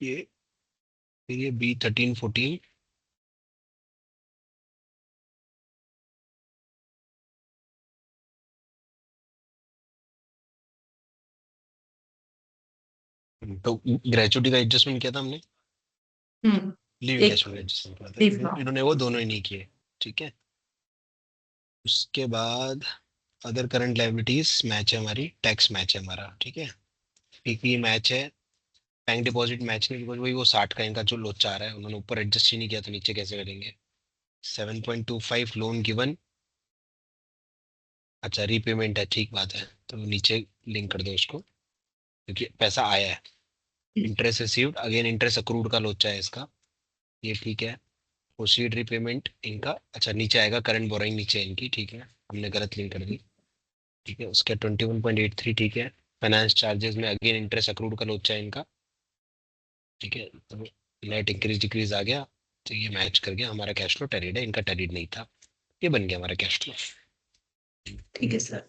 ये फिर ये B13 14, तो ग्रेचुटी का एडजस्टमेंट किया था हमने, हम्म। लीव एक कैश फ्लो एडजस्टमेंट किया था, लीव हाँ। इन्होंने वो दोनों ही नहीं किए। ठीक है, उसके बाद अदर करंट लाइबिलिटीज मैच है हमारी, टैक्स मैच है हमारा। ठीक है, पीपी मैच है, बैंक डिपॉजिट मैच नहीं, बिकॉज वही वो 60 का इनका जो लोचा आ रहा है, उन्होंने ऊपर एडजस्ट ही नहीं किया, तो नीचे कैसे करेंगे। 7.25 लोन गिवन, अच्छा रीपेमेंट है, ठीक बात है, तो नीचे लिंक कर दो उसको, क्योंकि पैसा आया है। Interest received, again interest accrued का लोचा है इसका, ये ठीक है। प्रोसीड रीपेमेंट इनका, अच्छा नीचे आएगा करंट बोरोइंग, नीचे है इनकी, ठीक है, हमने गलत लिंक कर दी। ठीक है, उसके 21.83, ठीक है। फाइनेंस चार्जेस में अगेन इंटरेस्ट अक्रूड का लोचा है इनका। ठीक है, तो नेट इंक्रीज डिक्रीज आ गया, तो ये मैच कर गया, हमारा कैश फ्लो टेरिड है, इनका टेरिड नहीं था, ये बन गया हमारा कैश फ्लो। ठीक है सर।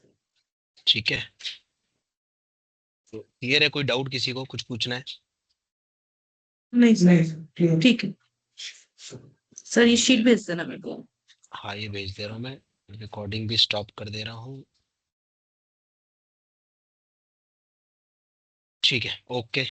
ठीक है, तो क्लियर है, कोई डाउट किसी को कुछ पूछना है। नहीं नहीं सर। Sir, clear. ठीक है सर, ये शीट भेज देना मेरे को। हाँ ये भेज दे रहा हूँ मैं, रिकॉर्डिंग भी स्टॉप कर दे रहा हूँ। ठीक है, ओके।